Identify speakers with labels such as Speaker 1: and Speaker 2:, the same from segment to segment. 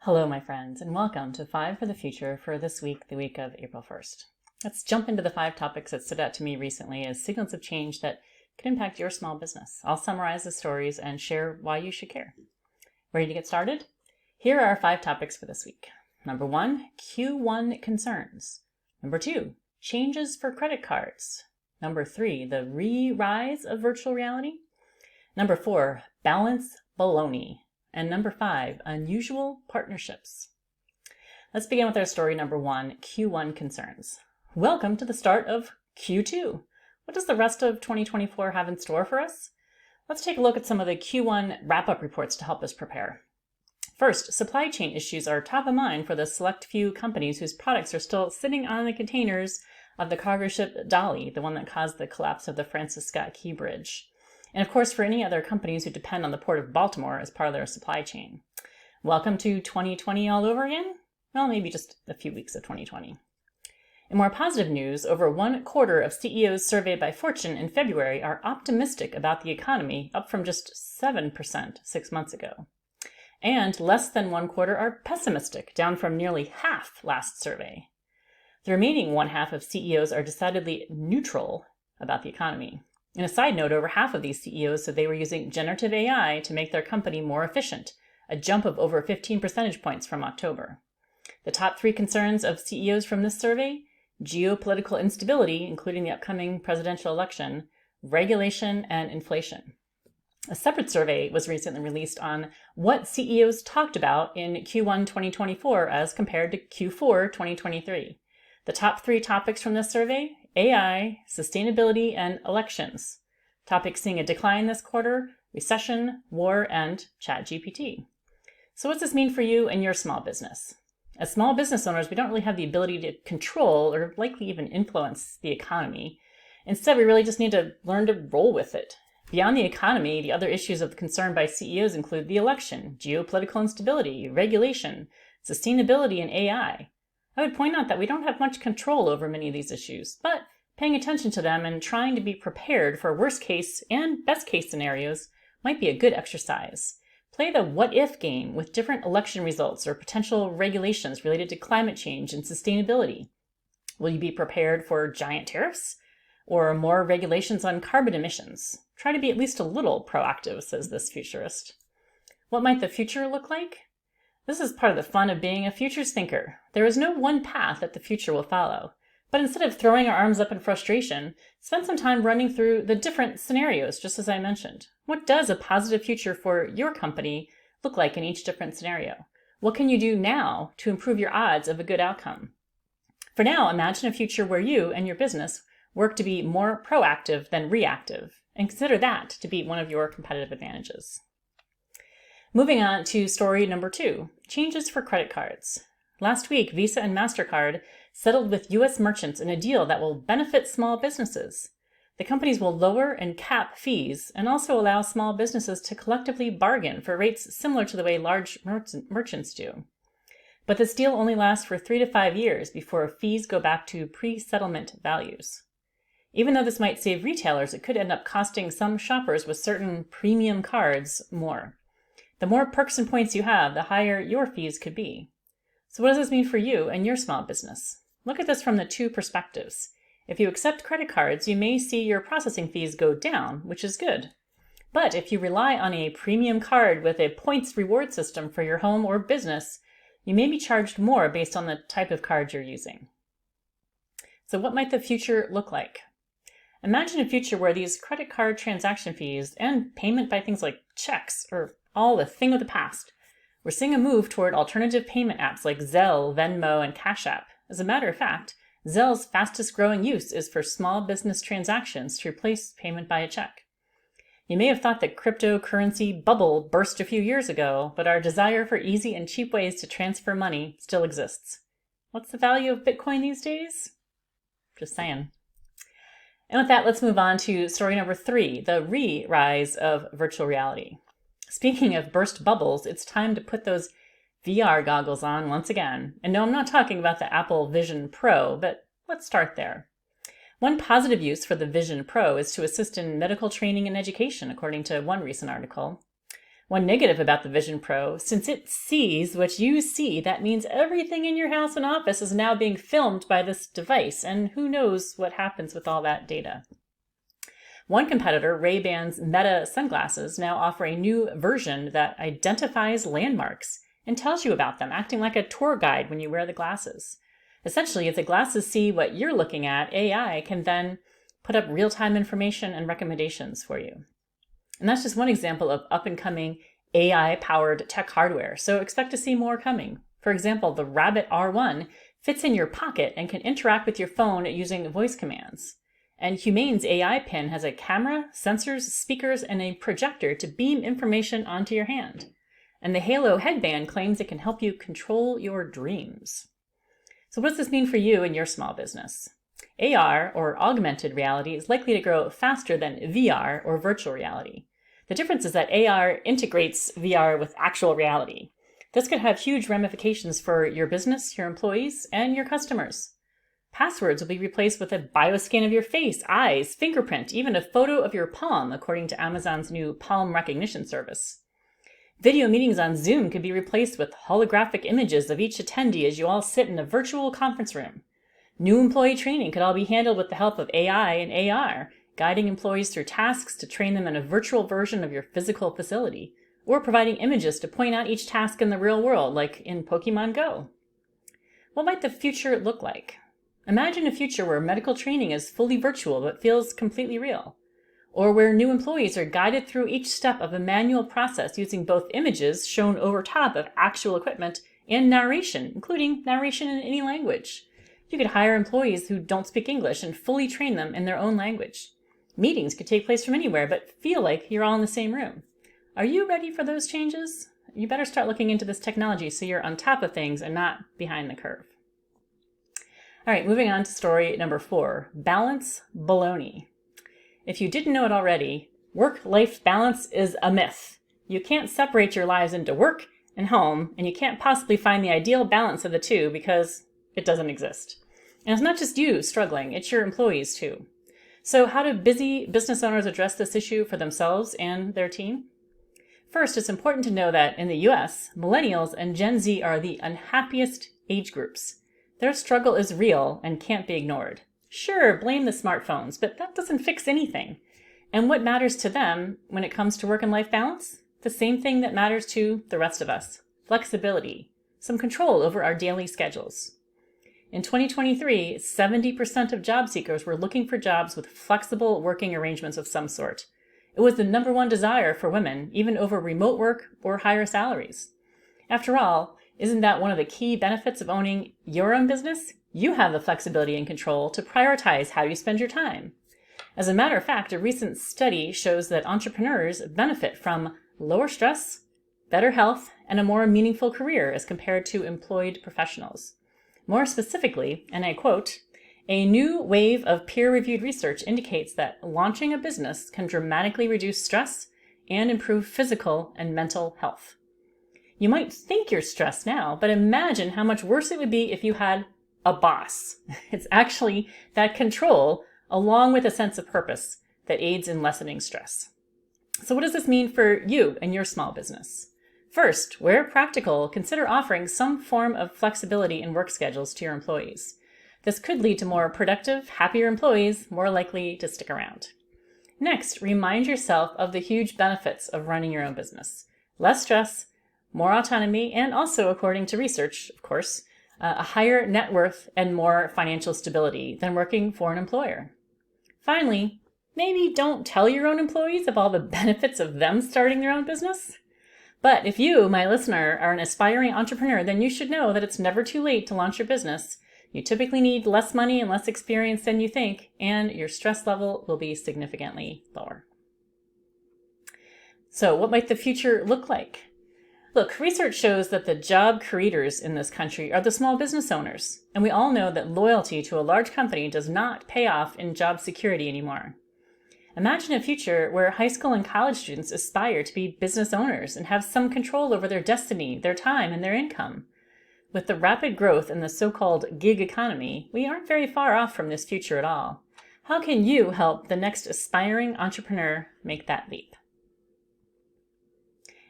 Speaker 1: Hello, my friends, and welcome to 5 for the Future for this week, the week of April 1st. Let's jump into the 5 topics that stood out to me recently as signals of change that could impact your small business. I'll summarize the stories and share why you should care. Ready to get started? Here are our 5 topics for this week. Number 1, Q1 concerns. Number 2, changes for credit cards. Number 3, the rise of virtual reality. Number 4, balance baloney. And number 5, unusual partnerships. Let's begin with our story number 1, Q1 concerns. Welcome to the start of Q2. What does the rest of 2024 have in store for us? Let's take a look at some of the Q1 wrap-up reports to help us prepare. First, supply chain issues are top of mind for the select few companies whose products are still sitting on the containers of the cargo ship Dolly, the one that caused the collapse of the Francis Scott Key Bridge. And of course, for any other companies who depend on the Port of Baltimore as part of their supply chain. Welcome to 2020 all over again? Well, maybe just a few weeks of 2020. In more positive news, over 1/4 of CEOs surveyed by Fortune in February are optimistic about the economy, up from just 7% 6 months ago. And less than 1/4 are pessimistic, down from nearly half last survey. The remaining 1/2 of CEOs are decidedly neutral about the economy. In a side note, over half of these CEOs said they were using generative AI to make their company more efficient, a jump of over 15 percentage points from October. The top 3 concerns of CEOs from this survey: geopolitical instability, including the upcoming presidential election, regulation, and inflation. A separate survey was recently released on what CEOs talked about in Q1 2024 as compared to Q4 2023. The top 3 topics from this survey: AI, sustainability, and elections. Topics seeing a decline this quarter: recession, war, and ChatGPT. So what's this mean for you and your small business? As small business owners, we don't really have the ability to control or likely even influence the economy. Instead, we really just need to learn to roll with it. Beyond the economy, the other issues of concern by CEOs include the election, geopolitical instability, regulation, sustainability, and AI. I would point out that we don't have much control over many of these issues, but paying attention to them and trying to be prepared for worst case and best case scenarios might be a good exercise. Play the what if game with different election results or potential regulations related to climate change and sustainability. Will you be prepared for giant tariffs or more regulations on carbon emissions? Try to be at least a little proactive, says this futurist. What might the future look like? This is part of the fun of being a futures thinker. There is no one path that the future will follow. But instead of throwing our arms up in frustration, spend some time running through the different scenarios, just as I mentioned. What does a positive future for your company look like in each different scenario? What can you do now to improve your odds of a good outcome? For now, imagine a future where you and your business work to be more proactive than reactive, and consider that to be one of your competitive advantages. Moving on to story number 2, changes for credit cards. Last week, Visa and MasterCard settled with U.S. merchants in a deal that will benefit small businesses. The companies will lower and cap fees and also allow small businesses to collectively bargain for rates similar to the way large merchants do. But this deal only lasts for 3 to 5 years before fees go back to pre-settlement values. Even though this might save retailers, it could end up costing some shoppers with certain premium cards more. The more perks and points you have, the higher your fees could be. So what does this mean for you and your small business? Look at this from the 2 perspectives. If you accept credit cards, you may see your processing fees go down, which is good. But if you rely on a premium card with a points reward system for your home or business, you may be charged more based on the type of card you're using. So what might the future look like? Imagine a future where these credit card transaction fees and payment by things like checks are all a thing of the past. We're seeing a move toward alternative payment apps like Zelle, Venmo, and Cash App. As a matter of fact, Zelle's fastest growing use is for small business transactions to replace payment by a check. You may have thought the cryptocurrency bubble burst a few years ago, but our desire for easy and cheap ways to transfer money still exists. What's the value of Bitcoin these days? Just saying. And with that, let's move on to story number 3, the rise of virtual reality. Speaking of burst bubbles, it's time to put those VR goggles on once again. And no, I'm not talking about the Apple Vision Pro, but let's start there. One positive use for the Vision Pro is to assist in medical training and education, according to one recent article. One negative about the Vision Pro, since it sees what you see, that means everything in your house and office is now being filmed by this device, and who knows what happens with all that data. One competitor, Ray-Ban's Meta sunglasses, now offer a new version that identifies landmarks and tells you about them, acting like a tour guide when you wear the glasses. Essentially, if the glasses see what you're looking at, AI can then put up real-time information and recommendations for you. And that's just one example of up-and-coming AI-powered tech hardware, so expect to see more coming. For example, the Rabbit R1 fits in your pocket and can interact with your phone using voice commands. And Humane's AI Pin has a camera, sensors, speakers, and a projector to beam information onto your hand. And the Halo headband claims it can help you control your dreams. So what does this mean for you and your small business? AR, or augmented reality, is likely to grow faster than VR, or virtual reality. The difference is that AR integrates VR with actual reality. This could have huge ramifications for your business, your employees, and your customers. Passwords will be replaced with a bioscan of your face, eyes, fingerprint, even a photo of your palm, according to Amazon's new palm recognition service. Video meetings on Zoom could be replaced with holographic images of each attendee as you all sit in a virtual conference room. New employee training could all be handled with the help of AI and AR, guiding employees through tasks to train them in a virtual version of your physical facility, or providing images to point out each task in the real world, like in Pokemon Go. What might the future look like? Imagine a future where medical training is fully virtual but feels completely real, or where new employees are guided through each step of a manual process using both images shown over top of actual equipment and narration, including narration in any language. You could hire employees who don't speak English and fully train them in their own language. Meetings could take place from anywhere, but feel like you're all in the same room. Are you ready for those changes? You better start looking into this technology so you're on top of things and not behind the curve. All right, moving on to story number 4, balance baloney. If you didn't know it already, work-life balance is a myth. You can't separate your lives into work and home, and you can't possibly find the ideal balance of the two because it doesn't exist. And it's not just you struggling, it's your employees too. So how do busy business owners address this issue for themselves and their team? First, it's important to know that in the US, millennials and Gen Z are the unhappiest age groups. Their struggle is real and can't be ignored. Sure, blame the smartphones, but that doesn't fix anything. And what matters to them when it comes to work and life balance? The same thing that matters to the rest of us: flexibility, some control over our daily schedules. In 2023, 70% of job seekers were looking for jobs with flexible working arrangements of some sort. It was the #1 desire for women, even over remote work or higher salaries. After all, isn't that one of the key benefits of owning your own business? You have the flexibility and control to prioritize how you spend your time. As a matter of fact, a recent study shows that entrepreneurs benefit from lower stress, better health, and a more meaningful career as compared to employed professionals. More specifically, and I quote, "A new wave of peer-reviewed research indicates that launching a business can dramatically reduce stress and improve physical and mental health." You might think you're stressed now, but imagine how much worse it would be if you had a boss. It's actually that control, along with a sense of purpose, that aids in lessening stress. So what does this mean for you and your small business? First, where practical, consider offering some form of flexibility in work schedules to your employees. This could lead to more productive, happier employees, more likely to stick around. Next, remind yourself of the huge benefits of running your own business. Less stress, more autonomy, and also, according to research, of course, a higher net worth and more financial stability than working for an employer. Finally, maybe don't tell your own employees of all the benefits of them starting their own business. But if you, my listener, are an aspiring entrepreneur, then you should know that it's never too late to launch your business. You typically need less money and less experience than you think, and your stress level will be significantly lower. So what might the future look like? Look, research shows that the job creators in this country are the small business owners, and we all know that loyalty to a large company does not pay off in job security anymore. Imagine a future where high school and college students aspire to be business owners and have some control over their destiny, their time, and their income. With the rapid growth in the so-called gig economy, we aren't very far off from this future at all. How can you help the next aspiring entrepreneur make that leap?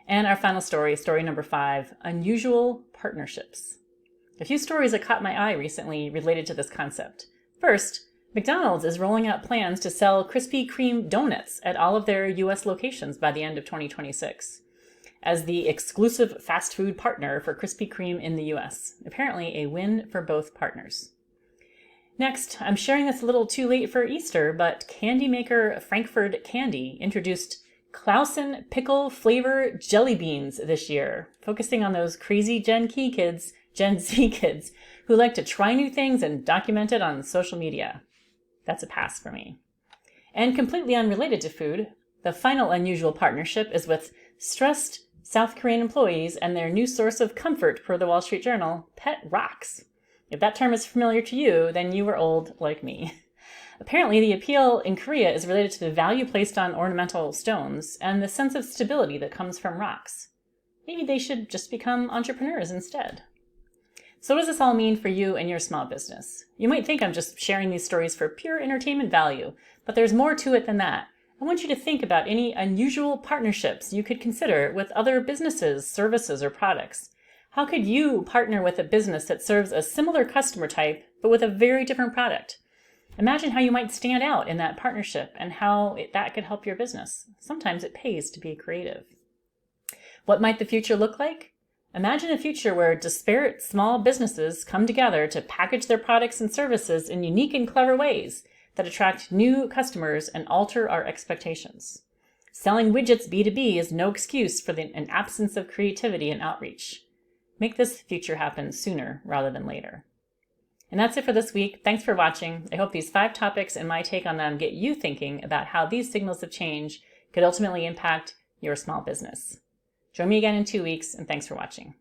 Speaker 1: And our final story, story number 5, unusual partnerships. A few stories that caught my eye recently related to this concept. First, McDonald's is rolling out plans to sell Krispy Kreme donuts at all of their U.S. locations by the end of 2026, as the exclusive fast food partner for Krispy Kreme in the U.S. Apparently a win for both partners. Next, I'm sharing this a little too late for Easter, but candy maker Frankfurt Candy introduced Clausen pickle flavor jelly beans this year, focusing on those crazy Gen Z kids who like to try new things and document it on social media. That's a pass for me. And completely unrelated to food, the final unusual partnership is with stressed South Korean employees and their new source of comfort, per the Wall Street Journal, pet rocks. If that term is familiar to you, then you were old like me. Apparently, the appeal in Korea is related to the value placed on ornamental stones and the sense of stability that comes from rocks. Maybe they should just become entrepreneurs instead. So what does this all mean for you and your small business? You might think I'm just sharing these stories for pure entertainment value, but there's more to it than that. I want you to think about any unusual partnerships you could consider with other businesses, services, or products. How could you partner with a business that serves a similar customer type, but with a very different product? Imagine how you might stand out in that partnership and how that could help your business. Sometimes it pays to be creative. What might the future look like? Imagine a future where disparate small businesses come together to package their products and services in unique and clever ways that attract new customers and alter our expectations. Selling widgets B2B is no excuse for an absence of creativity and outreach. Make this future happen sooner rather than later. And that's it for this week. Thanks for watching. I hope these 5 topics and my take on them get you thinking about how these signals of change could ultimately impact your small business. Join me again in 2 weeks, and thanks for watching.